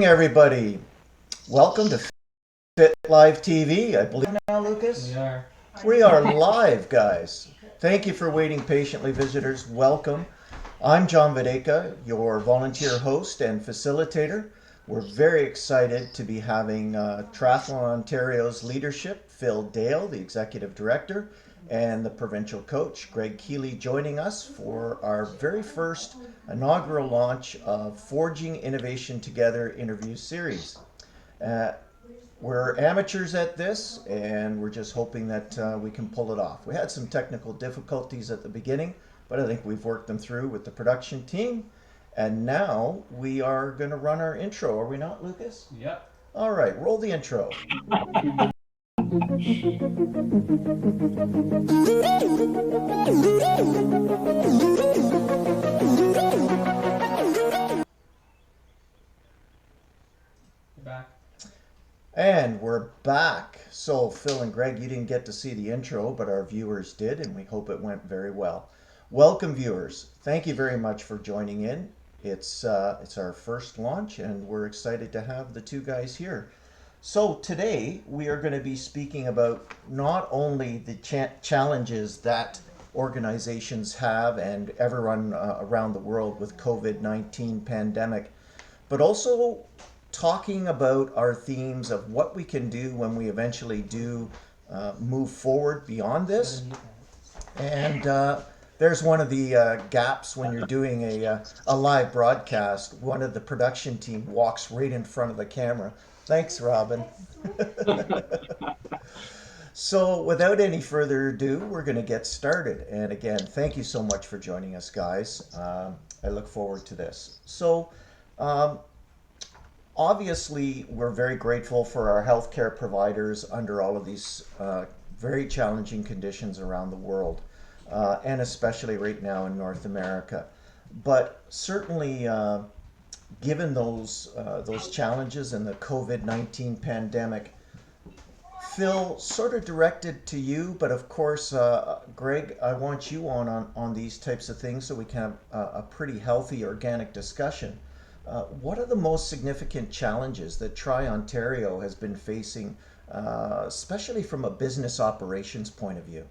Everybody, welcome to F.I.T LiveTV. I believe now, Lucas? We are. We are live, guys. Thank you for waiting patiently, visitors. Welcome. I'm John Videka, your volunteer host and facilitator. We're very excited to be having Triathlon Ontario's leadership, Phil Dale, the executive director, and the provincial coach, Greg Kealey, joining us for our very first inaugural launch of Forging Innovation Together interview series. Uh, we're amateurs at this, and we're just hoping that we can pull it off. We had some technical difficulties at the beginning, but I think we've worked them through with the production team. And now we are going to run our intro. Are we not, Lucas? Yep. All right, roll the intro. We're back. And we're back. So, Phil and Greg, you didn't get to see the intro, but our viewers did, and we hope it went very well. Welcome, viewers. Thank you very much for joining in. It's our first launch, and we're excited to have the two guys here. So today we are going to be speaking about not only the challenges that organizations have and everyone around the world with COVID-19 pandemic, but also talking about our themes of what we can do when we eventually do move forward beyond this. And there's one of the gaps when you're doing a live broadcast. One of the production team walks right in front of the camera. Thanks, Robin. So without any further ado, we're going to get started. And again, thank you so much for joining us, guys. I look forward to this. So obviously, we're very grateful for our healthcare providers under all of these very challenging conditions around the world, and especially right now in North America. But certainly, given those challenges and the COVID-19 pandemic, Phil, sort of directed to you, but of course, Greg, I want you on these types of things so we can have a pretty healthy, organic discussion. What are the most significant challenges that Tri Ontario has been facing, especially from a business operations point of view?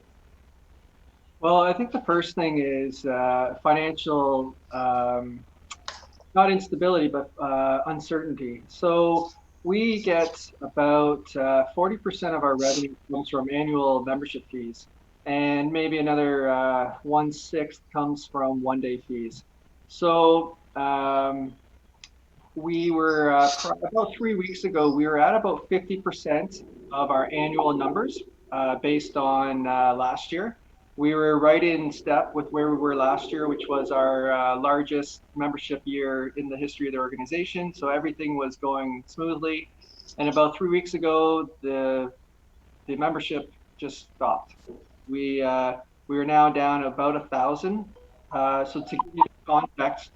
Well, I think the first thing is financial, not instability, but uncertainty. So we get about 40% of our revenue comes from annual membership fees, and maybe another 1/6 comes from one-day fees. So we were about 3 weeks ago, we were at about 50% of our annual numbers based on last year. We were right in step with where we were last year, which was our largest membership year in the history of the organization. So everything was going smoothly. And about 3 weeks ago, the membership just stopped. We are now down about 1,000. So to give you context,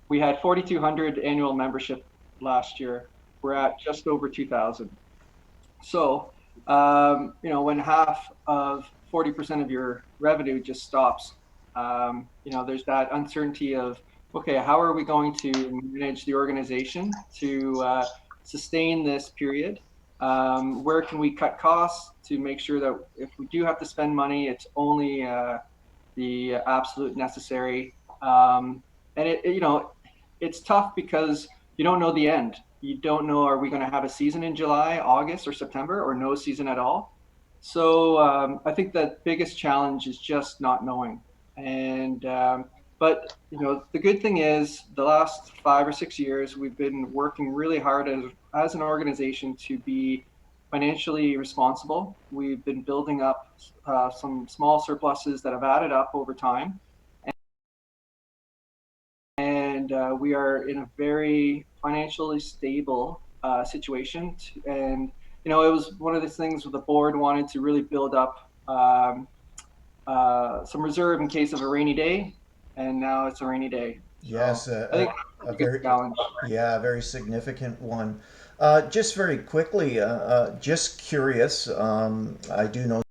we had 4,200 annual membership last year. We're at just over 2,000. So, when half of 40% of your revenue just stops, there's that uncertainty of, okay, how are we going to manage the organization to sustain this period? Where can we cut costs to make sure that if we do have to spend money, it's only the absolute necessary. And it's tough because you don't know the end. You don't know, are we going to have a season in July, August, or September, or no season at all? So I think the biggest challenge is just not knowing. And but the good thing is the last 5 or 6 years we've been working really hard as an organization to be financially responsible. We've been building up some small surpluses that have added up over time. And we are in a very financially stable situation. And it was one of those things where the board wanted to really build up some reserve in case of a rainy day, and now it's a rainy day. Yes, So I think a that's a good very challenge. yeah, a very significant one. Just very quickly, just curious. I do know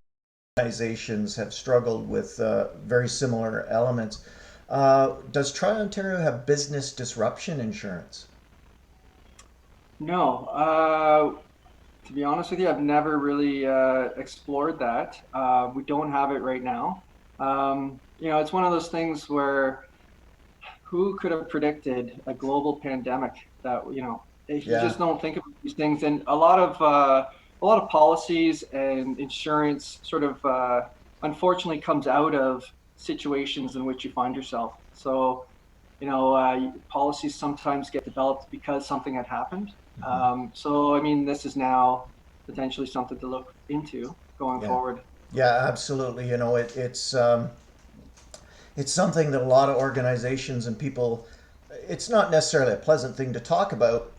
organizations have struggled with very similar elements. Does Tri Ontario have business disruption insurance? No. To be honest with you, I've never really explored that. We don't have it right now. It's one of those things where who could have predicted a global pandemic that, you Yeah. just don't think about these things. And a lot of policies and insurance sort of unfortunately comes out of situations in which you find yourself. So, policies sometimes get developed because something had happened. Hmm. So, I mean, this is now potentially something to look into going Yeah. forward. Yeah, absolutely. It's something that a lot of organizations and people, it's not necessarily a pleasant thing to talk about,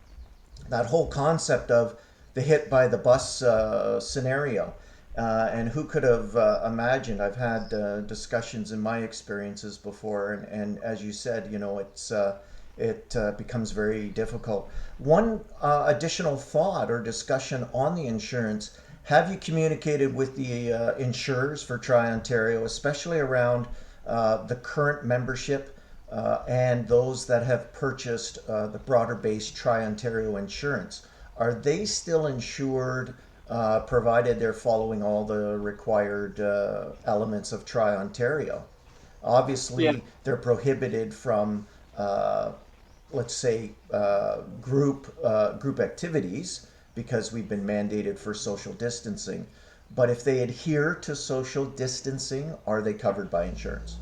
that whole concept of the hit by the bus scenario. And who could have imagined? I've had discussions in my experiences before, and as you said, it becomes very difficult. One additional thought or discussion on the insurance: have you communicated with the insurers for Tri Ontario, especially around the current membership and those that have purchased the broader based Tri Ontario insurance? Are they still insured, provided they're following all the required elements of Tri Ontario? Yeah. Obviously, they're prohibited from, let's say, group activities because we've been mandated for social distancing. But if they adhere to social distancing, are they covered by insurance?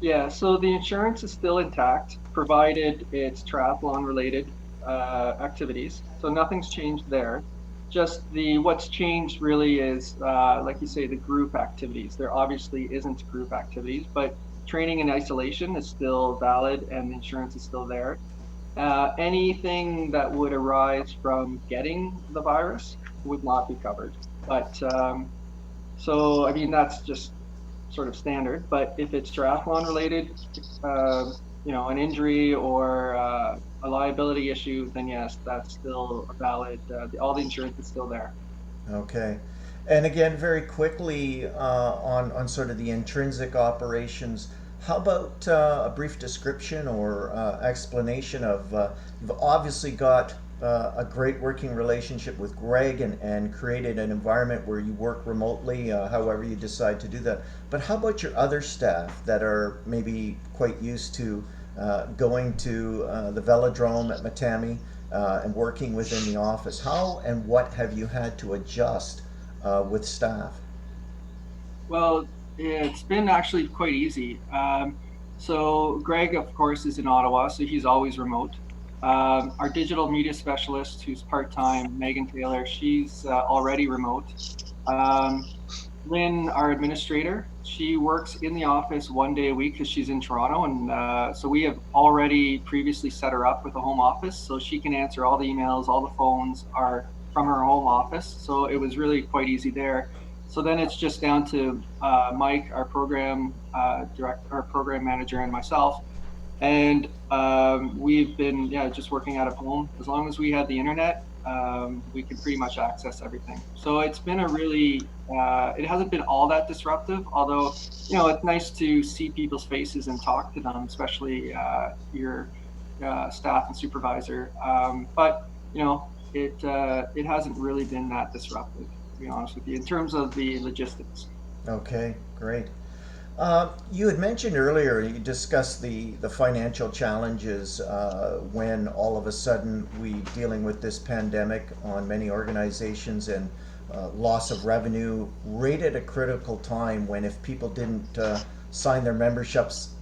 Yeah, so the insurance is still intact, provided it's triathlon related activities. So nothing's changed there. Just the what's changed really is, like you say, the group activities. There obviously isn't group activities, but training in isolation is still valid and the insurance is still there. Anything that would arise from getting the virus would not be covered. But so, I mean, that's just sort of standard. But if it's triathlon related, uh, an injury or a liability issue, then yes, that's still a valid. All the insurance is still there. Okay. And again, very quickly on sort of the intrinsic operations, how about a brief description or explanation of you've obviously got a great working relationship with Greg and created an environment where you work remotely, however you decide to do that. But how about your other staff that are maybe quite used to going to the velodrome at Matami and working within the office? How and what have you had to adjust with staff? Well, it's been actually quite easy. So Greg, of course, is in Ottawa, so he's always remote. Our digital media specialist, who's part-time, Megan Taylor, she's already remote. Um, Lynn, our administrator, she works in the office 1 day a week because she's in Toronto. And so we have already previously set her up with a home office so she can answer all the emails, all the phones are from her home office. So it was really quite easy there. So then it's just down to Mike, our program director, our program manager, and myself, and we've been, yeah, just working out of home. As long as we have the internet, we can pretty much access everything. So it's been a really, it hasn't been all that disruptive, although, it's nice to see people's faces and talk to them, especially your staff and supervisor. But, it hasn't really been that disruptive, to be honest with you, in terms of the logistics. Okay, great. You had mentioned earlier, you discussed the financial challenges when all of a sudden we dealing with this pandemic on many organizations and loss of revenue right at a critical time when if people didn't sign their memberships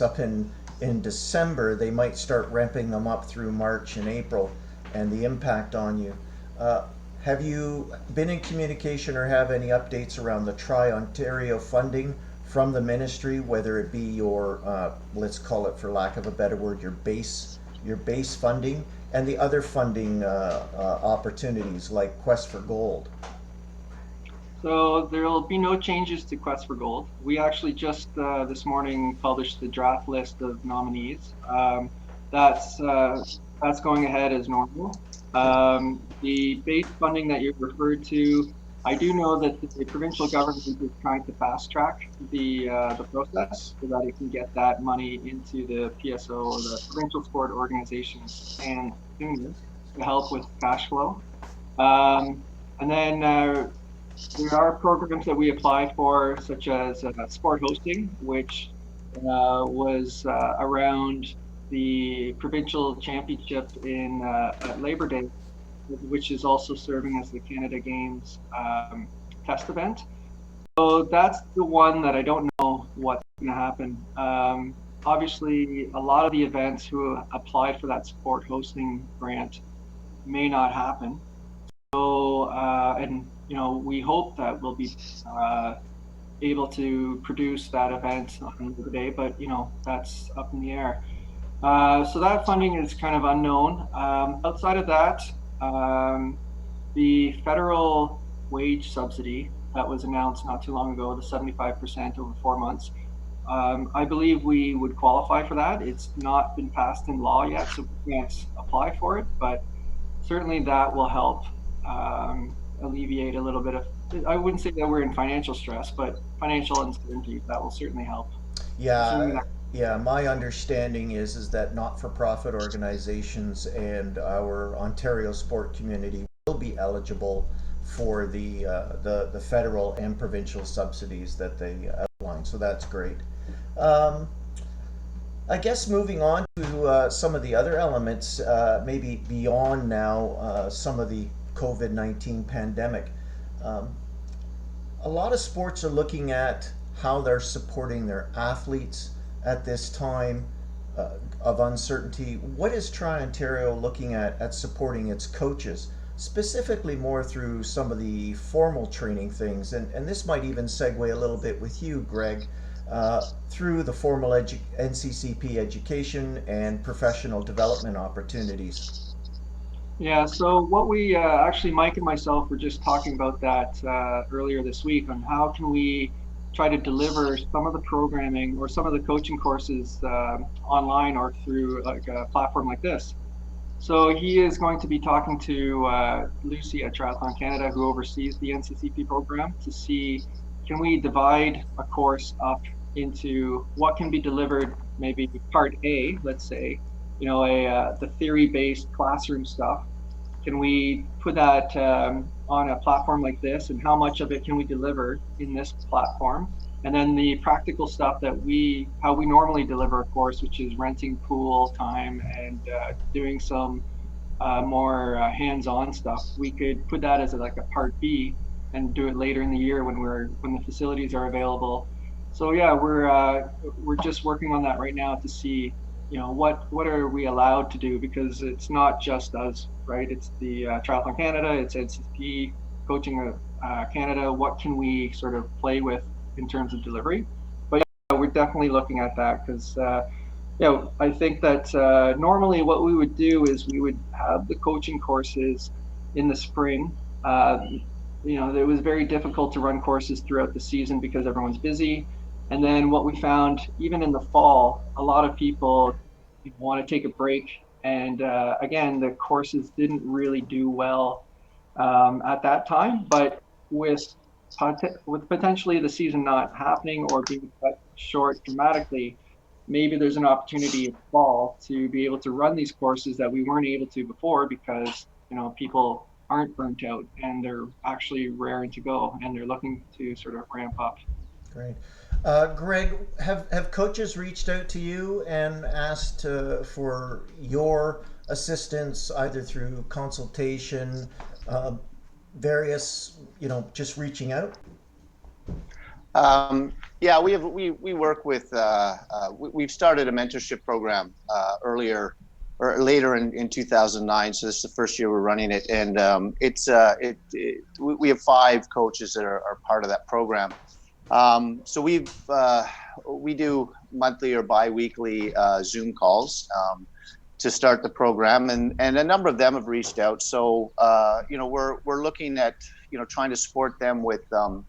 up in December, they might start ramping them up through March and April, and the impact on you. Uh, have you been in communication or have any updates around the Tri Ontario funding from the ministry, whether it be your, let's call it for lack of a better word, your base funding, and the other funding opportunities like Quest for Gold? So there will be no changes to Quest for Gold. We actually just this morning published the draft list of nominees. That's uh, that's going ahead as normal. The base funding that you referred to, I do know that the provincial government is trying to fast track the process so that it can get that money into the PSO, the provincial sport organizations, and sooner. to help with cash flow. Um, and then there are programs that we apply for, such as sport hosting, which was around the provincial championship in at Labor Day, which is also serving as the Canada Games test event. So that's the one that I don't know what's going to happen. Obviously, a lot of the events who applied for that sport hosting grant may not happen. So, and we hope that we'll be uh, able to produce that event on the day, but that's up in the air. So that funding is kind of unknown. Outside of that, um, the federal wage subsidy that was announced not too long ago, the 75% over 4 months, I believe we would qualify for that. It's not been passed in law yet, so we can't apply for it, but certainly that will help alleviate a little bit of, I wouldn't say that we're in financial stress, but financial uncertainty, that will certainly help. Assuming Yeah, that, yeah. My understanding is that not-for-profit organizations and our Ontario sport community will be eligible for the federal and provincial subsidies that they outline. So that's great. Um, I guess moving on to some of the other elements, maybe beyond now some of the COVID-19 pandemic. Um, a lot of sports are looking at how they're supporting their athletes at this time of uncertainty. What is Tri Ontario looking at supporting its coaches, specifically more through some of the formal training things? And this might even segue a little bit with you, Greg, through the formal NCCP education and professional development opportunities. yeah, so what we actually, Mike and myself were just talking about that earlier this week on how can we try to deliver some of the programming or some of the coaching courses online or through like a platform like this. So he is going to be talking to Lucy at Triathlon Canada, who oversees the NCCP program, to see can we divide a course up into what can be delivered, maybe part A, let's say, the theory-based classroom stuff. Can we put that on a platform like this, and how much of it can we deliver in this platform? And then the practical stuff how we normally deliver a course, which is renting pool time and doing some more hands-on stuff. We could put that as like a part B and do it later in the year when the facilities are available. So yeah, we're just working on that right now to see what are we allowed to do, because it's not just us, right? It's the Triathlon Canada, it's NCP coaching Canada. What can we sort of play with in terms of delivery? But yeah, we're definitely looking at that because I think that normally what we would do is we would have the coaching courses in the spring. It was very difficult to run courses throughout the season because everyone's busy. And then what we found, even in the fall, a lot of people want to take a break. And again, the courses didn't really do well at that time. But with with potentially the season not happening or being cut short dramatically, maybe there's an opportunity in fall to be able to run these courses that we weren't able to before because people aren't burnt out and they're actually raring to go and they're looking to sort of ramp up. Great. Greg, have coaches reached out to you and asked for your assistance either through consultation, uh, various, just reaching out? Yeah, we work with we've started a mentorship program earlier or later in 2009. So this is the first year we're running it, and we have 5 coaches that are part of that program. So we do monthly or biweekly Zoom calls to start the program, and a number of them have reached out. So we're looking at trying to support them with the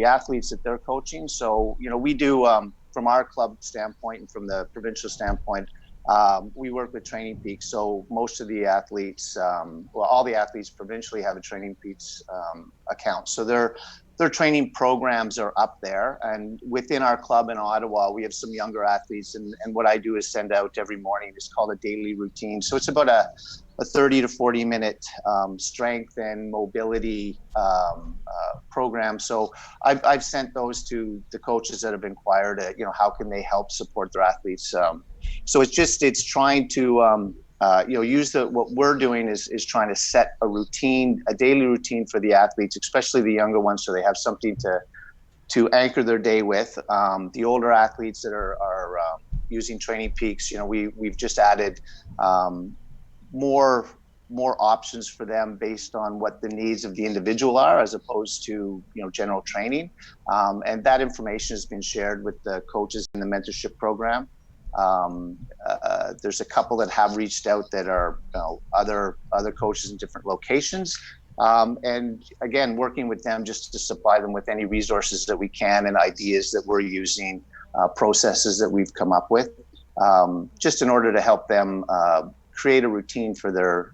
athletes that they're coaching. So we do from our club standpoint and from the provincial standpoint, we work with Training Peaks. So most of the athletes, all the athletes provincially have a Training Peaks account. So their training programs are up there. And within our club in Ottawa, we have some younger athletes. And what I do is send out every morning. It's called a daily routine. So it's about a 30 to 40 minute strength and mobility program. So I've sent those to the coaches that have inquired at, how can they help support their athletes. So it's trying to, use what we're doing is trying to set a daily routine for the athletes, especially the younger ones, so they have something to anchor their day with. The older athletes that are using Training Peaks, we've just added more options for them based on what the needs of the individual are, as opposed to general training. And that information has been shared with the coaches in the mentorship program. There's a couple that have reached out that are other coaches in different locations. And again, working with them just to supply them with any resources that we can and ideas that we're using, processes that we've come up with, just in order to help them create a routine for their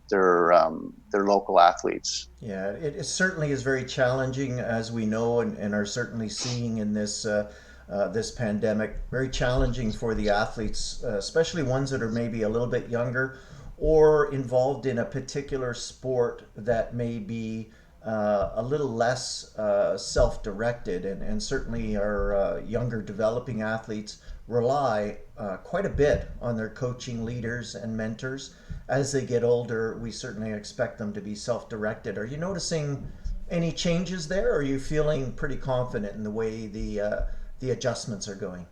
local athletes. Yeah, it certainly is very challenging, as we know, and are certainly seeing in this this pandemic. Very challenging for the athletes, especially ones that are maybe a little bit younger or involved in a particular sport that may be a little less self-directed, and certainly our younger developing athletes rely quite a bit on their coaching leaders and mentors. As they get older, we certainly expect them to be self-directed. Are you noticing any changes there, or are you feeling pretty confident in the way the adjustments are going?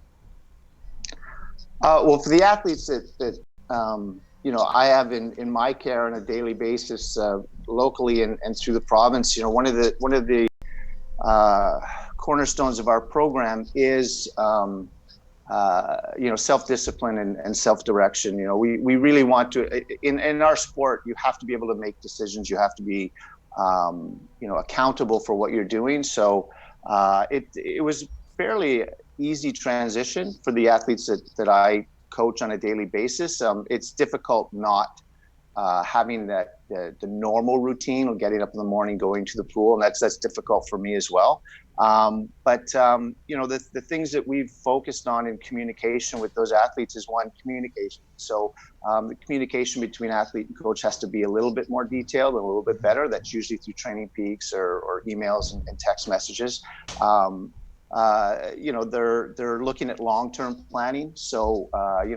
Well, for the athletes that I have in my care on a daily basis, locally and through the province, one of the cornerstones of our program is self-discipline and self-direction. We really want to, in our sport, you have to be able to make decisions. You have to be accountable for what you're doing. So it was fairly easy transition for the athletes that I coach on a daily basis. It's difficult not having the normal routine of getting up in the morning, going to the pool, and that's difficult for me as well. But the things that we've focused on in communication with those athletes is, one, communication. So the communication between athlete and coach has to be a little bit more detailed and a little bit better. That's usually through Training Peaks or emails and text messages. They're looking at long-term planning. So,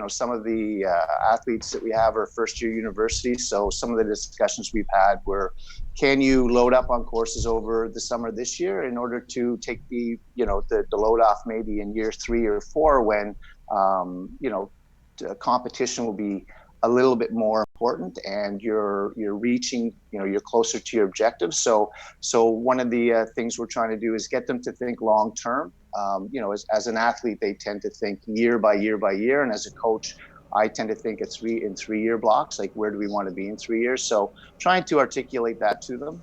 some of the athletes that we have are first-year universities. So some of the discussions we've had were, can you load up on courses over the summer this year in order to take the load off maybe in year 3 or 4 when, the competition will be a little bit more important and you're reaching, you're closer to your objectives. So one of the things we're trying to do is get them to think long term. As an athlete, they tend to think year by year by year, and as a coach, I tend to think in 3-year blocks, like where do we want to be in 3 years? So trying to articulate that to them,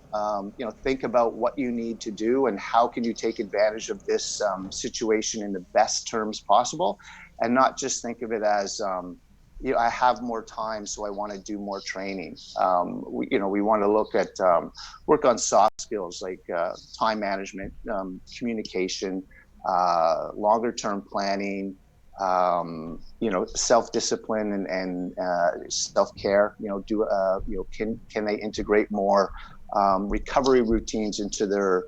think about what you need to do and how can you take advantage of this situation in the best terms possible, and not just think of it as, I have more time, so I want to do more training. We want to look at work on soft skills like time management, communication, longer term planning, self-discipline and self-care. Can they integrate more recovery routines into their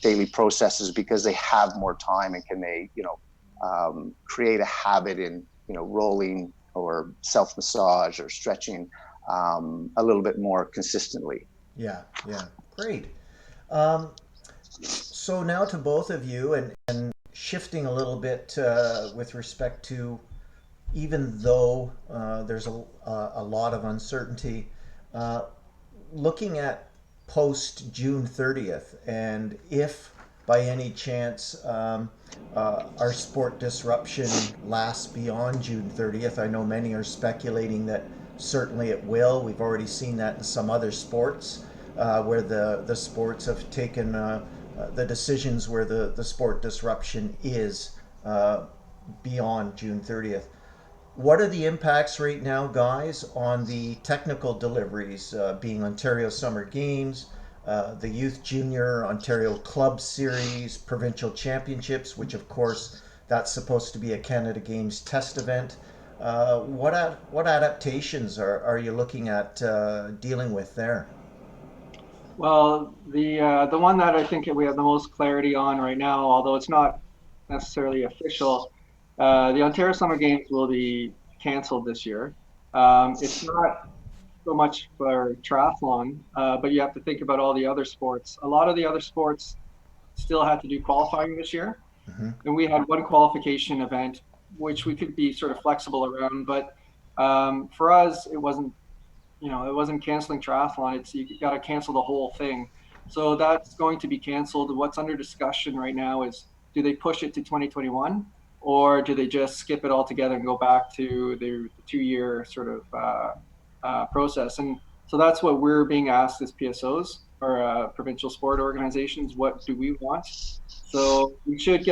daily processes because they have more time, and can they create a habit in rolling or self-massage or stretching a little bit more consistently. Yeah, great. So now to both of you, and shifting a little bit with respect to, even though there's a lot of uncertainty, looking at post June 30th, and if by any chance our sport disruption lasts beyond June 30th. I know many are speculating that certainly it will. We've already seen that in some other sports where the sports have taken the decisions where the sport disruption is beyond June 30th. What are the impacts right now, guys, on the technical deliveries, being Ontario Summer Games, the Youth Junior Ontario Club Series, Provincial Championships, which of course that's supposed to be a Canada Games test event. What adaptations are you looking at dealing with there? Well, the one that I think we have the most clarity on right now, although it's not necessarily official, the Ontario Summer Games will be canceled this year. It's not so much for triathlon, but you have to think about all the other sports. A lot of the other sports still had to do qualifying this year, Hmm. and we had one qualification event, which we could be sort of flexible around. But for us, it wasn't canceling triathlon. It's you got to cancel the whole thing. So that's going to be canceled. What's under discussion right now is do they push it to 2021 or do they just skip it altogether and go back to the 2 year sort of process? And so that's what we're being asked as PSOs or provincial sport organizations. What do we want? So we should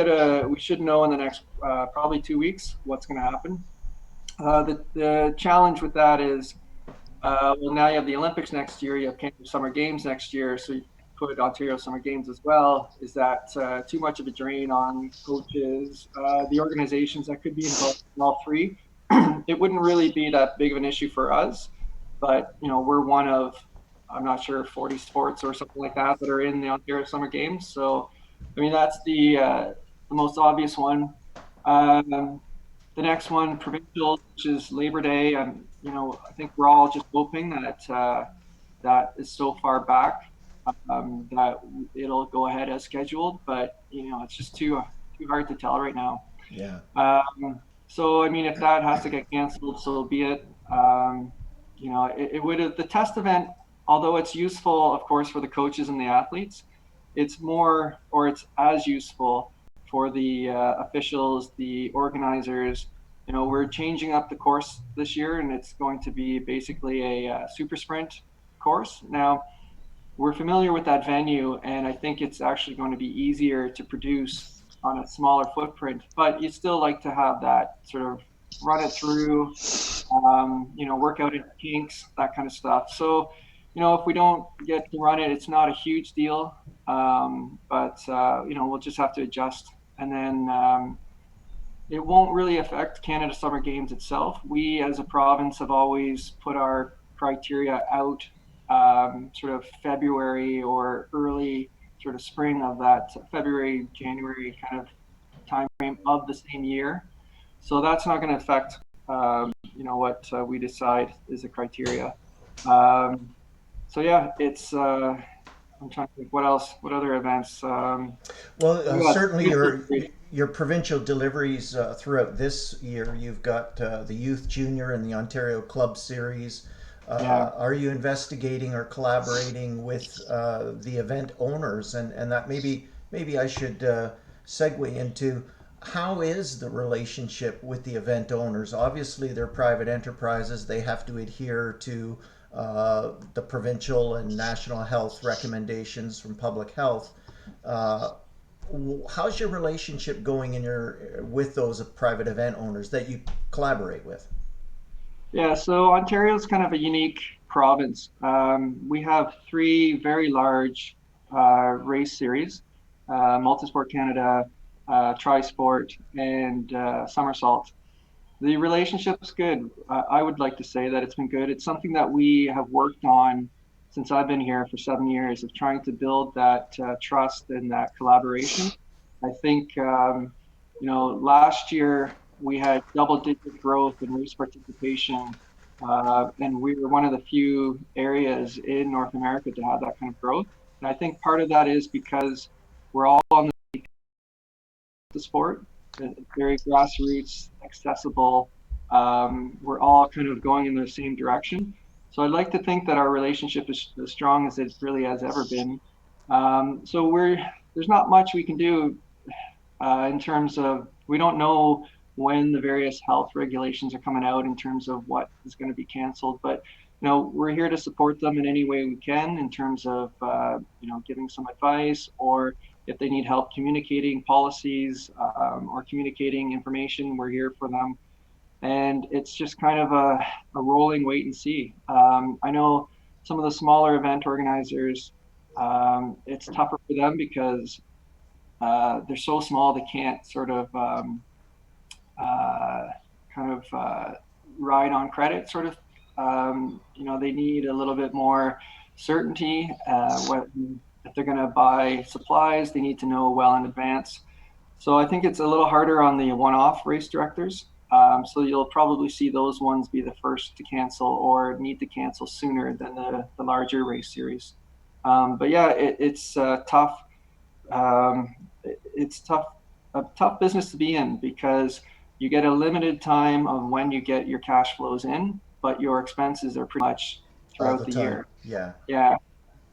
know in the next probably 2 weeks what's going to happen. The challenge with that is well, now you have the Olympics next year. You have Canada Summer Games next year, so you put Ontario Summer Games as well. Is that too much of a drain on coaches, the organizations that could be involved in all three? It wouldn't really be that big of an issue for us, but we're one of I'm not sure 40 sports or something like that that are in the Ontario Summer Games. So, I mean that's the most obvious one. Um, the next one, provincial, which is Labor Day, and I think we're all just hoping that that is so far back that it'll go ahead as scheduled. But it's just too hard to tell right now. Yeah. So I mean, if that has to get canceled, so be it. It would have the test event, although it's useful, of course, for the coaches and the athletes. It's more, or it's as useful for the officials, the organizers. We're changing up the course this year, and it's going to be basically a super sprint course. Now, we're familiar with that venue, and I think it's actually going to be easier to produce on a smaller footprint. But you still like to have that sort of run it through, work out its kinks, that kind of stuff. So, if we don't get to run it, it's not a huge deal, but we'll just have to adjust, and then it won't really affect Canada Summer Games itself. We, as a province, have always put our criteria out sort of February or early sort of spring of that February, January kind of time frame of the same year. So that's not going to affect what we decide is the criteria. Um, so yeah, it's I'm trying to think what else, what other events. Well, We got certainly your provincial deliveries throughout this year. You've got the Youth Junior and the Ontario Club Series. yeah. Are you investigating or collaborating with the event owners? And that maybe I should segue into how is the relationship with the event owners? Obviously, they're private enterprises. They have to adhere to the provincial and national health recommendations from public health. Uh, how's your relationship going in your with those private event owners that you collaborate with? Yeah, so Ontario is kind of a unique province. We have three very large race series, Multisport Canada, Trisport, and Somersault. The relationship's good. I would like to say that it's been good. It's something that we have worked on since I've been here for 7 years of trying to build that trust and that collaboration. I think, last year we had double-digit growth in race participation, and we were one of the few areas in North America to have that kind of growth. And I think part of that is because we're all on the sport. It's very grassroots, accessible. We're all kind of going in the same direction. So I'd like to think that our relationship is as strong as it really has ever been. So there's not much we can do in terms of we don't know when the various health regulations are coming out in terms of what is going to be canceled, but we're here to support them in any way we can in terms of giving some advice or if they need help communicating policies or communicating information, we're here for them. And it's just kind of a rolling wait and see. I know some of the smaller event organizers It's tougher for them because they're so small they can't sort of ride on credit sort of. They need a little bit more certainty. If they're going to buy supplies, they need to know well in advance. So I think it's a little harder on the one-off race directors. So you'll probably see those ones be the first to cancel or need to cancel sooner than the larger race series. But yeah, it's tough. It's a tough business to be in because you get a limited time of when you get your cash flows in, but your expenses are pretty much All throughout the the time. year. Yeah. Yeah.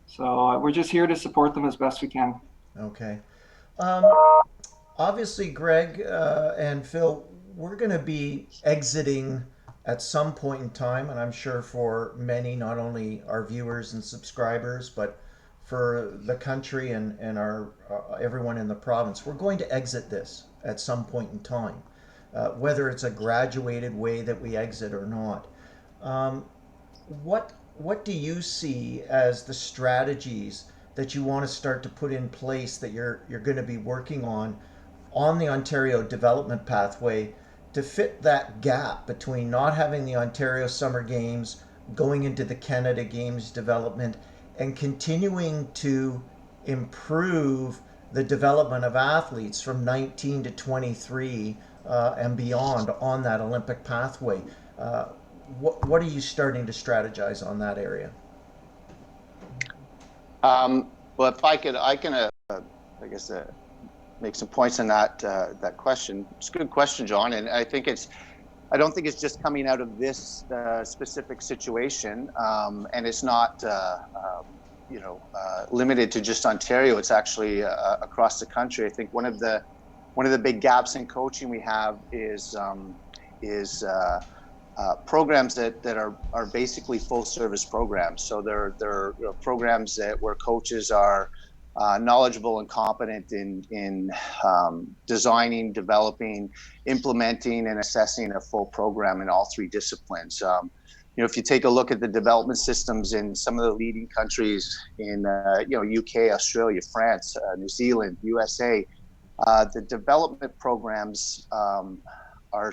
So we're just here to support them as best we can. Okay. Um, Obviously, Greg and Phil, we're going to be exiting at some point in time, and I'm sure for many, not only our viewers and subscribers, but for the country and our everyone in the province, we're going to exit this at some point in time, whether it's a graduated way that we exit or not. Um, what do you see as the strategies that you want to start to put in place that you're going to be working on the Ontario development pathway to fit that gap between not having the Ontario Summer Games, going into the Canada Games development, and continuing to improve the development of athletes from 19 to 23 and beyond on that Olympic pathway? Uh, what are you starting to strategize on that area? Well, if I can, I guess, make some points on that question. It's a good question, John, and I don't think it's just coming out of this specific situation, and it's not limited to just Ontario. It's actually across the country. I think one of the big gaps in coaching we have is programs that are basically full service programs. So they're programs where coaches are knowledgeable and competent in designing, developing, implementing, and assessing a full program in all three disciplines. If you take a look at the development systems in some of the leading countries in UK, Australia, France, New Zealand, USA, the development programs are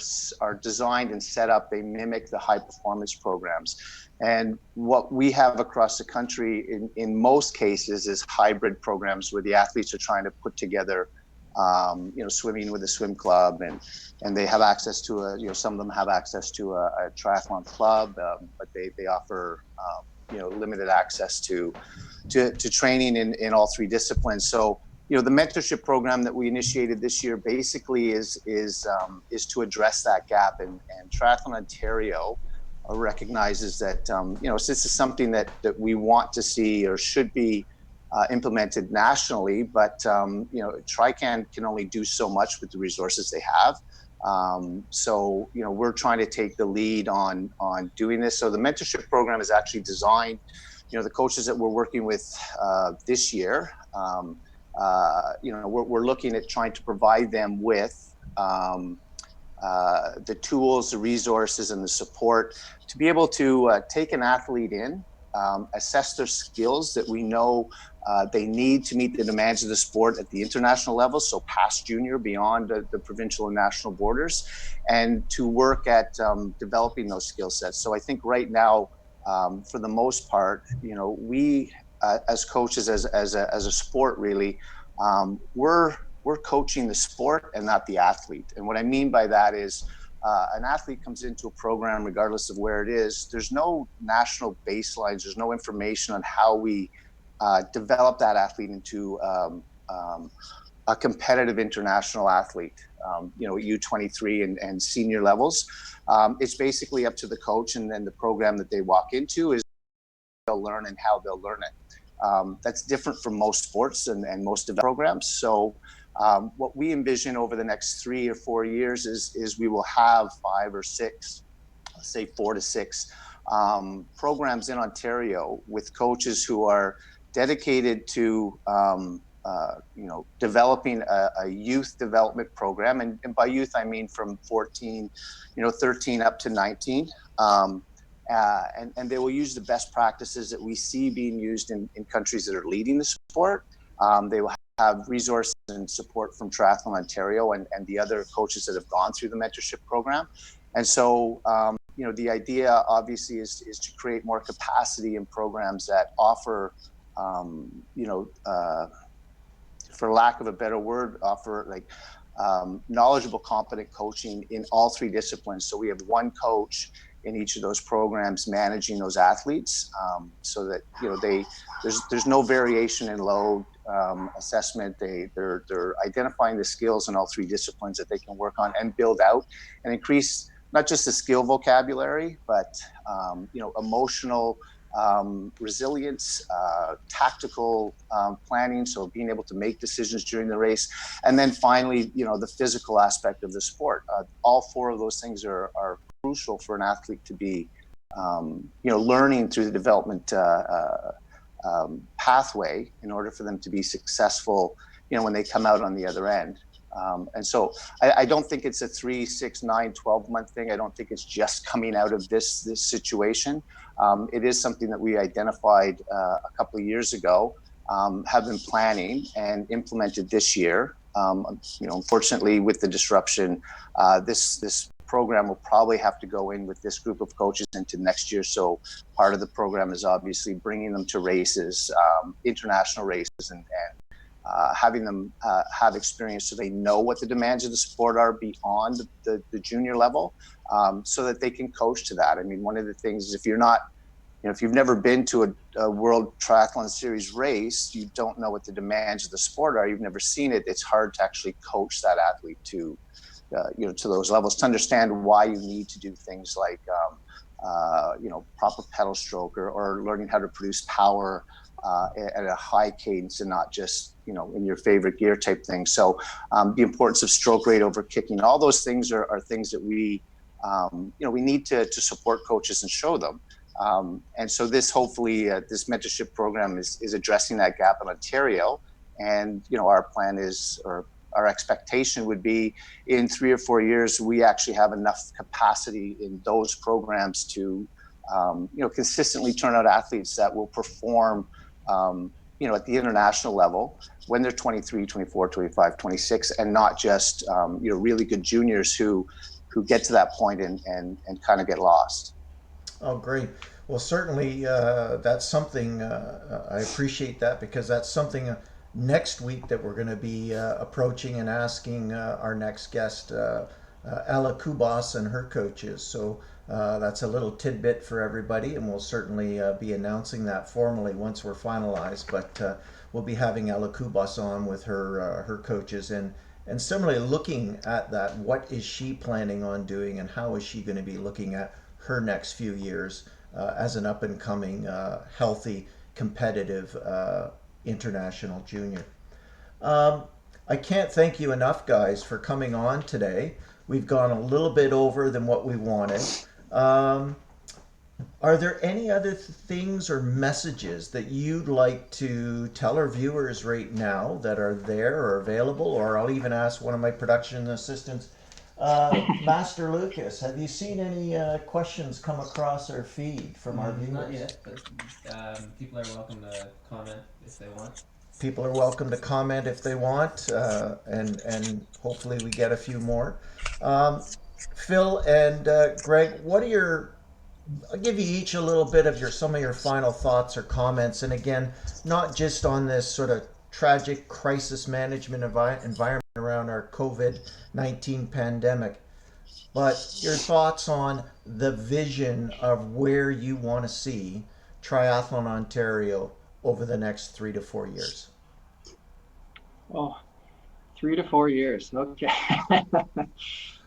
designed and set up. They mimic the high performance programs. And what we have across the country in most cases is hybrid programs where the athletes are trying to put together swimming with a swim club, and they have access to some of them have access to a triathlon club, but they offer limited access to training in all three disciplines. So the mentorship program that we initiated this year basically is to address that gap, and Triathlon Ontario recognizes that this is something that we want to see or should be implemented nationally, but Trican can only do so much with the resources they have. So we're trying to take the lead on doing this. So the mentorship program is actually designed. The coaches that we're working with this year, we're looking at trying to provide them with the tools, the resources, and the support to be able to take an athlete in, assess their skills that we know they need to meet the demands of the sport at the international level, so past junior, beyond the provincial and national borders, and to work at developing those skill sets. So I think right now, for the most part, we as coaches, as a sport, really, we're coaching the sport and not the athlete. And what I mean by that is an athlete comes into a program regardless of where it is. There's no national baselines. There's no information on how we develop that athlete into a competitive international athlete, U23 and senior levels. It's basically up to the coach and then the program that they walk into is they'll learn and how they'll learn it. That's different from most sports and most programs. So what we envision over the next 3 or 4 years is we will have 5 or 6, let's say 4 to 6 programs in Ontario with coaches who are dedicated to developing a youth development program, and by youth I mean from 13 up to 19. and they will use the best practices that we see being used in countries that are leading the sport. They will have resources and support from Triathlon Ontario and the other coaches that have gone through the mentorship program. And so, the idea obviously is to create more capacity in programs that offer, for lack of a better word, offer like knowledgeable, competent coaching in all three disciplines. So we have one coach in each of those programs managing those athletes, so that there's no variation in load assessment. They're identifying the skills in all three disciplines that they can work on and build out and increase not just the skill vocabulary, but emotional resilience, tactical planning, so being able to make decisions during the race, and then finally, the physical aspect of the sport. All four of those things are crucial for an athlete to be, learning through the development pathway in order for them to be successful, when they come out on the other end. And so I don't think it's a 3, 6, 9, 12-month thing. I don't think it's just coming out of this situation. It is something that we identified a couple of years ago, have been planning and implemented this year. Unfortunately, with the disruption, this program will probably have to go in with this group of coaches into next year. So part of the program is obviously bringing them to races, international races, and having them have experience so they know what the demands of the sport are beyond the junior level, so that they can coach to that. I mean, one of the things is if you've never been to a World Triathlon Series race, you don't know what the demands of the sport are. You've never seen it. It's hard to actually coach that athlete to those levels, to understand why you need to do things like, proper pedal stroke or learning how to produce power at a high cadence and not just, in your favorite gear type thing. So the importance of stroke rate over kicking, all those things are things that we need to support coaches and show them. And so this hopefully this mentorship program is addressing that gap in Ontario. And, our plan is, or our expectation would be, in 3 or 4 years, we actually have enough capacity in those programs to, consistently turn out athletes that will perform, at the international level when they're 23, 24, 25, 26, and not just, really good juniors who get to that point and kind of get lost. Oh, great. Well, certainly that's something, I appreciate that, because that's something next week that we're going to be approaching and asking our next guest, Ella Kubas, and her coaches. So that's a little tidbit for everybody, and we'll certainly be announcing that formally once we're finalized. But we'll be having Ella Kubas on with her coaches, and similarly looking at that. What is she planning on doing, and how is she going to be looking at her next few years as an up-and-coming, healthy, competitive international junior? I can't thank you enough, guys, for coming on today. We've gone a little bit over than what we wanted. Are there any other things or messages that you'd like to tell our viewers right now that are there or available? Or I'll even ask one of my production assistants, Master Lucas, have you seen any questions come across our feed from our viewers? Not yet, but people are welcome to comment if they want. People are welcome to comment if they want, and hopefully we get a few more. Phil and Greg, I'll give you each a little bit of some of your final thoughts or comments, and again, not just on this sort of tragic crisis management environment around our COVID-19 pandemic, but your thoughts on the vision of where you want to see Triathlon Ontario over the next 3 to 4 years. Oh, 3 to 4 years. Okay.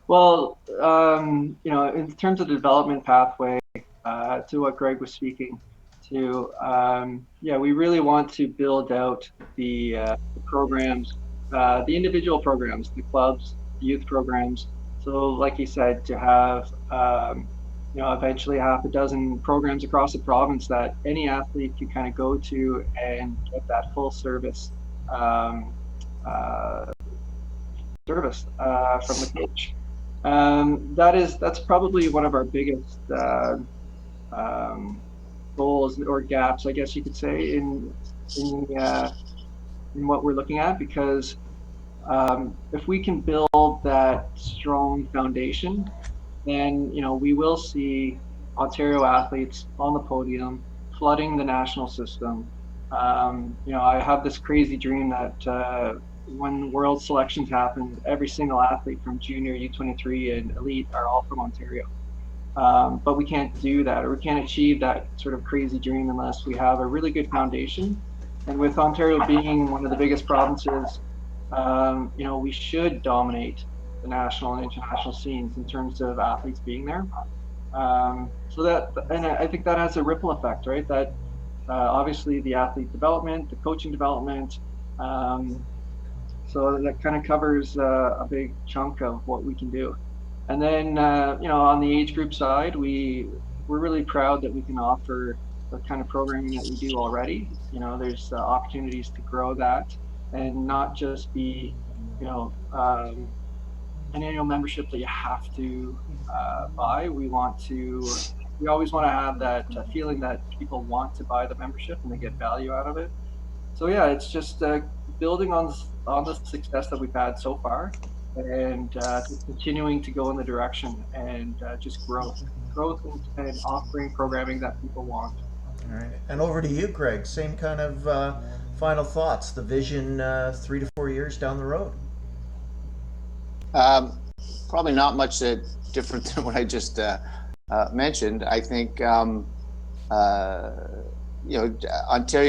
Well, in terms of the development pathway, to what Greg was speaking to, we really want to build out the programs, the individual programs, the clubs, the youth programs. So, like he said, to have eventually half a dozen programs across the province that any athlete can kind of go to and get that full service from the coach. That's probably one of our biggest goals or gaps, I guess you could say, in what we're looking at, because if we can build that strong foundation, then we will see Ontario athletes on the podium, flooding the national system. I have this crazy dream that when world selections happened, every single athlete from junior, U23, and elite are all from Ontario. But we can't do that, or we can't achieve that sort of crazy dream unless we have a really good foundation. And with Ontario being one of the biggest provinces, we should dominate the national and international scenes in terms of athletes being there. And I think that has a ripple effect, right? That obviously the athlete development, the coaching development, so that kind of covers a big chunk of what we can do. And then, on the age group side, we're really proud that we can offer the kind of programming that we do already. There's opportunities to grow that and not just be, an annual membership that you have to buy. We always want to have that feeling that people want to buy the membership and they get value out of it. So yeah, it's just building on the success that we've had so far, and just continuing to go in the direction, and just growth, and offering programming that people want. All right. And over to you, Greg. Same kind of final thoughts. The vision 3 to 4 years down the road. Probably not much different than what I just mentioned. I think Ontario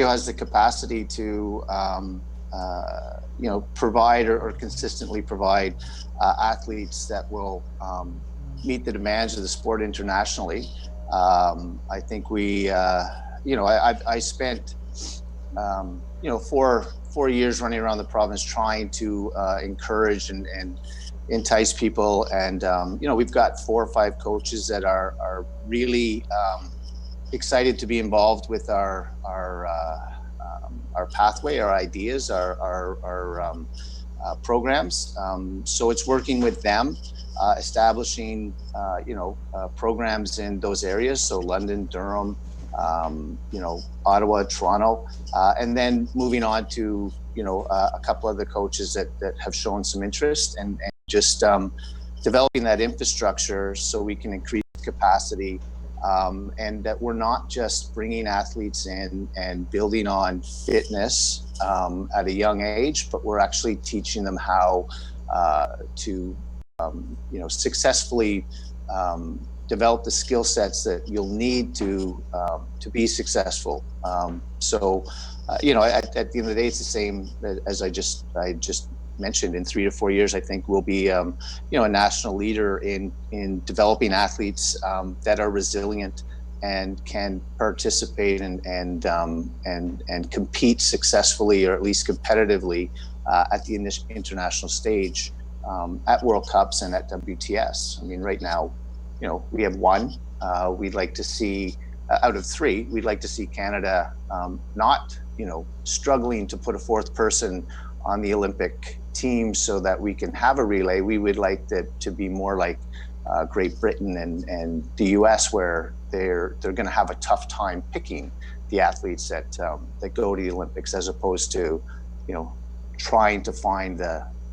has the capacity to provide or consistently provide athletes that will meet the demands of the sport internationally. I think I spent 4 years running around the province trying to encourage and entice people, and we've got 4 or 5 coaches that are really excited to be involved with our pathway, our ideas, our programs. So it's working with them, establishing programs in those areas. So London, Durham, Ottawa, Toronto, and then moving on to a couple of the coaches that have shown some interest, and just developing that infrastructure so we can increase capacity, and that we're not just bringing athletes in and building on fitness at a young age, but we're actually teaching them how to successfully develop the skill sets that you'll need to be successful. So at the end of the day, it's the same as I just mentioned. In 3 to 4 years, I think we'll be a national leader in developing athletes that are resilient and can participate and compete successfully, or at least competitively, at the international stage, at World Cups and at WTS. I mean, right now, we have 1. We'd like to see out of 3. We'd like to see Canada not struggling to put a 4th person on the Olympic team so that we can have a relay. We would like that to be more like Great Britain and the US, where they're going to have a tough time picking the athletes that go to the Olympics, as opposed to trying to find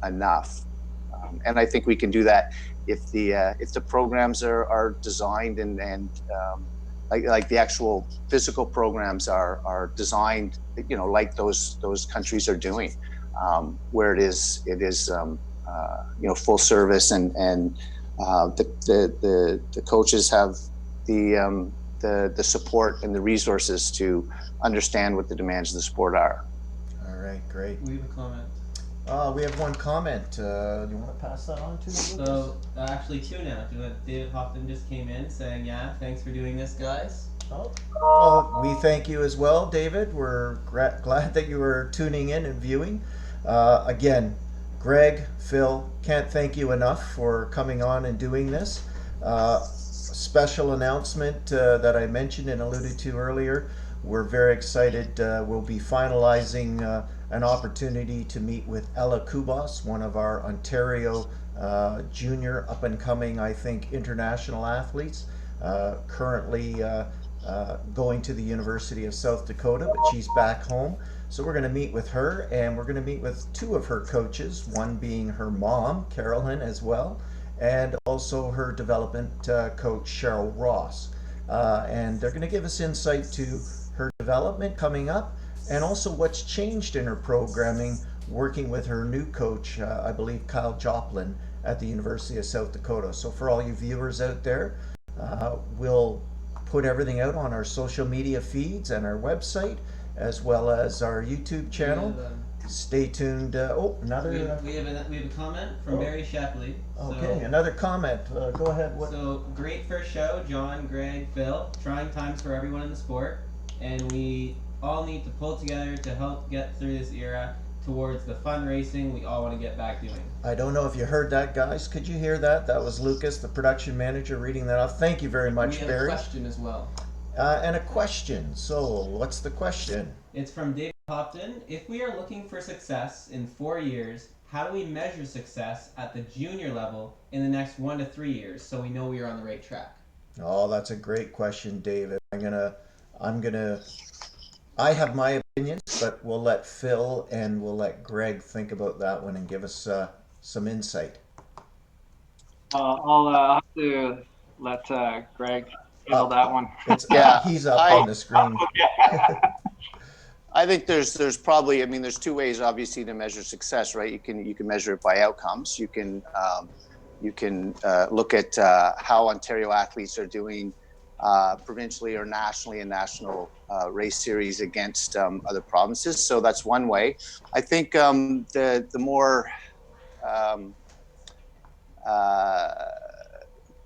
enough. And I think we can do that if the programs are designed and like the actual physical programs are designed, like those countries are doing, where it is full service, and the coaches have the support and the resources to understand what the demands of the sport are. All right, great. We have a comment. We have one comment. Do you want to pass that on to me? So actually 2 now. David Hoffman just came in saying, "Yeah, thanks for doing this, guys." Oh, well, we thank you as well, David. We're glad that you were tuning in and viewing. Again, Greg, Phil, can't thank you enough for coming on and doing this. Special announcement that I mentioned and alluded to earlier. We're very excited. We'll be finalizing an opportunity to meet with Ella Kubas, one of our Ontario junior up-and-coming, I think, international athletes. currently going to the University of South Dakota, but she's back home. So we're going to meet with her, and we're going to meet with two of her coaches, one being her mom, Carolyn, as well, and also her development coach, Cheryl Ross. And they're going to give us insight to her development coming up, and also what's changed in her programming working with her new coach, I believe Kyle Joplin, at the University of South Dakota. So for all you viewers out there, we'll put everything out on our social media feeds and our website, as well as our YouTube channel. Stay tuned. Another. We have a comment from Barry Shapley. Okay, another comment. Go ahead. What? So great first show, John, Greg, Phil. Trying times for everyone in the sport, and we all need to pull together to help get through this era towards the fun racing we all want to get back doing. I don't know if you heard that, guys. Could you hear that? That was Lucas, the production manager, reading that off. Thank you very much, we have Barry. a question as well. And a question. So, what's the question? It's from David Hopton. If we are looking for success in 4 years, how do we measure success at the junior level in the next 1 to 3 years so we know we are on the right track? Oh, that's a great question, David. I have my opinions, but we'll let Phil and we'll let Greg think about that one and give us some insight. I'll have to let Greg handle that one. He's up on the screen. I think there's probably, I mean, there's two ways obviously to measure success, right? You can measure it by outcomes. You can look at how Ontario athletes are doing provincially or nationally in national race series against other provinces. So that's one way. I think the more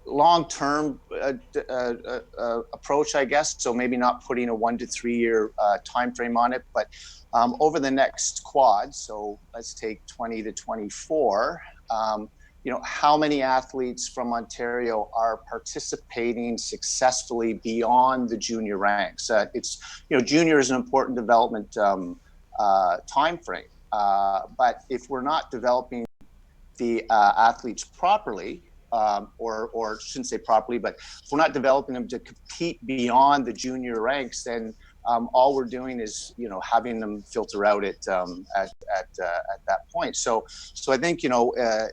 long-term approach, I guess. So maybe not putting a 1 to 3 year time frame on it, but over the next quad. So let's take 20 to 24. How many athletes from Ontario are participating successfully beyond the junior ranks? Junior is an important development time frame, but if we're not developing the athletes properly, or shouldn't say properly, but if we're not developing them to compete beyond the junior ranks, then all we're doing is having them filter out at that point. So I think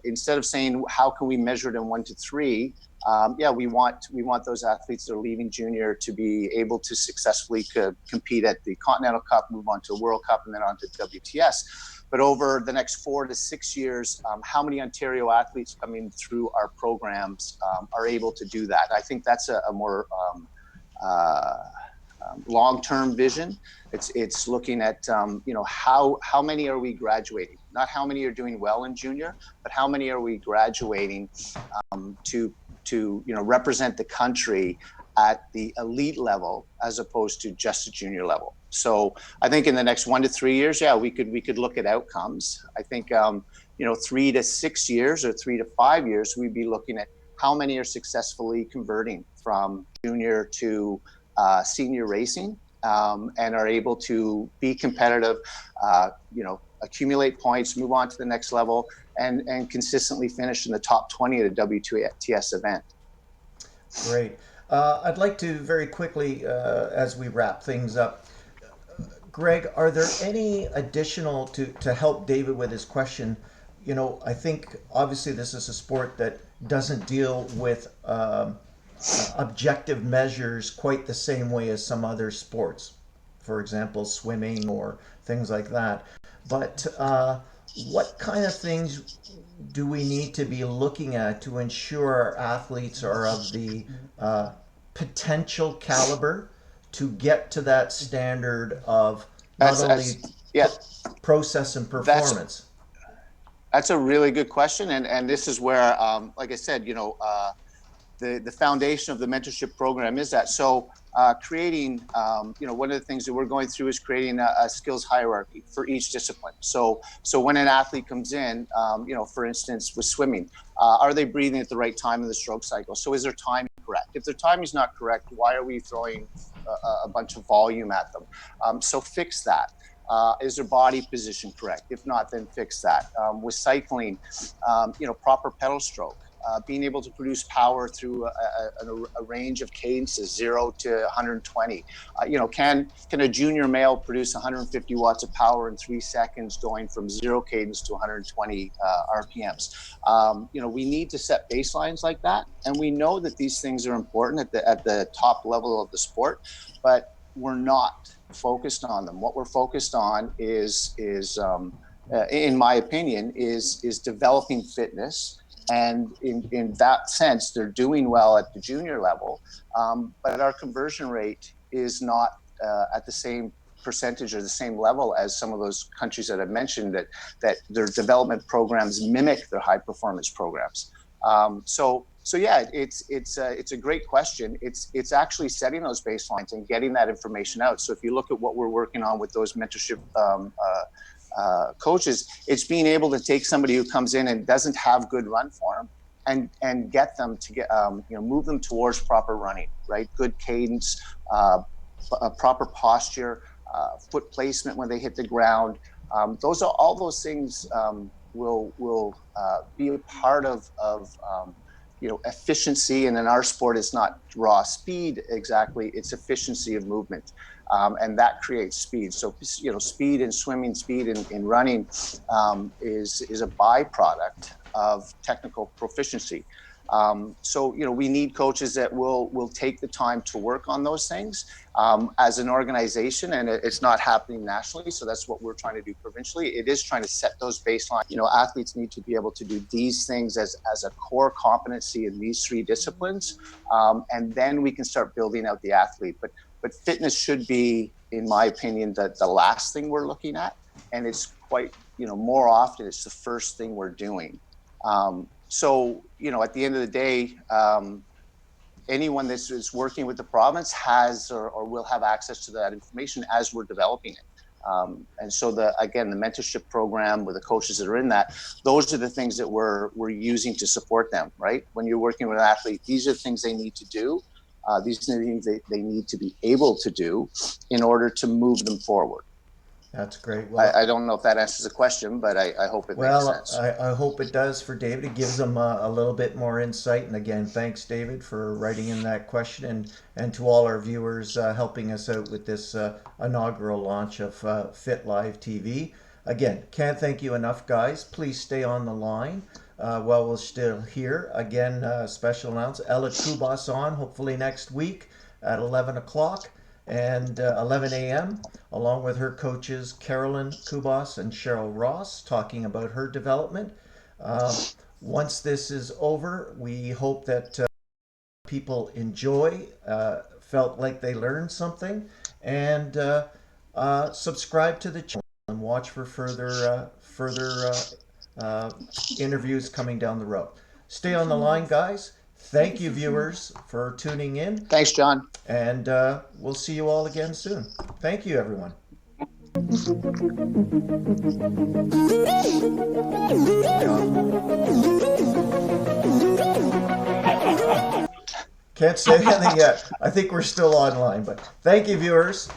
instead of saying how can we measure it in 1 to 3, we want those athletes that are leaving junior to be able to successfully compete at the Continental Cup, move on to a World Cup, and then on to WTS. But over the next 4 to 6 years, how many Ontario athletes coming through our programs are able to do that? I think that's a more long-term vision. It's looking at how many are we graduating? Not how many are doing well in junior, but how many are we graduating to represent the country at the elite level as opposed to just a junior level. So I think in the next 1 to 3 years, we could look at outcomes. I think 3 to 6 years or 3 to 5 years, we'd be looking at how many are successfully converting from junior to senior racing and are able to be competitive, accumulate points, move on to the next level, and consistently finish in the top 20 at a WTS event. Great. I'd like to very quickly, as we wrap things up, Greg, are there any additional to help David with his question? I think obviously this is a sport that doesn't deal with objective measures quite the same way as some other sports, for example, swimming or things like that. But what kind of things do we need to be looking at to ensure our athletes are of the potential caliber to get to that standard of not only process and performance? That's a really good question, and this is where, like I said, the foundation of the mentorship program is that. So creating, one of the things that we're going through is creating a skills hierarchy for each discipline. So when an athlete comes in, for instance, with swimming, are they breathing at the right time in the stroke cycle? So is their timing correct? If their timing is not correct, why are we throwing a bunch of volume at them? So fix that. Is their body position correct? If not, then fix that. With cycling, proper pedal stroke. being able to produce power through a range of cadences, 0 to 120. Can a junior male produce 150 watts of power in 3 seconds, going from 0 cadence to 120 RPMs? We need to set baselines like that, and we know that these things are important at the top level of the sport, but we're not focused on them. What we're focused on is in my opinion, is developing fitness. And in that sense, they're doing well at the junior level, but our conversion rate is not at the same percentage or the same level as some of those countries that I've mentioned, that their development programs mimic their high performance programs. So yeah, it's a great question. It's actually setting those baselines and getting that information out. So if you look at what we're working on with those mentorship coaches, it's being able to take somebody who comes in and doesn't have good run form and get them to get move them towards proper running, right? Good cadence, proper posture, foot placement when they hit the ground. Those are all those things will be a part of efficiency. And in our sport, it's not raw speed exactly, it's efficiency of movement. And that creates speed. So, speed in swimming, speed in running is a byproduct of technical proficiency. So, we need coaches that will take the time to work on those things as an organization, and it's not happening nationally. So that's what we're trying to do provincially. It is trying to set those baselines. Athletes need to be able to do these things as a core competency in these 3 disciplines, and then we can start building out the athlete. But fitness should be, in my opinion, the last thing we're looking at, and it's quite, more often it's the first thing we're doing. So, at the end of the day, anyone that's working with the province has or will have access to that information as we're developing it. And so the mentorship program with the coaches that are in that, those are the things that we're using to support them, right? When you're working with an athlete, these are things they need to do. These are the things they need to be able to do in order to move them forward. That's great. Well, I don't know if that answers the question, but I hope it makes sense. I hope it does for David. It gives them a little bit more insight. And again, thanks, David, for writing in that question, and to all our viewers helping us out with this inaugural launch of F.I.T LiveTV. Again, can't thank you enough, guys. Please stay on the line while we're still here. Again, special announcement, Ella Kubas on, hopefully next week at 11 o'clock. And 11 a.m., along with her coaches Carolyn Kubas and Cheryl Ross, talking about her development. Once this is over, we hope that people felt like they learned something, and subscribe to the channel and watch for further interviews coming down the road. Stay on the line, guys. Thank you, viewers, for tuning in. Thanks, John. And we'll see you all again soon. Thank you, everyone. Can't say anything yet. I think we're still online, but thank you, viewers.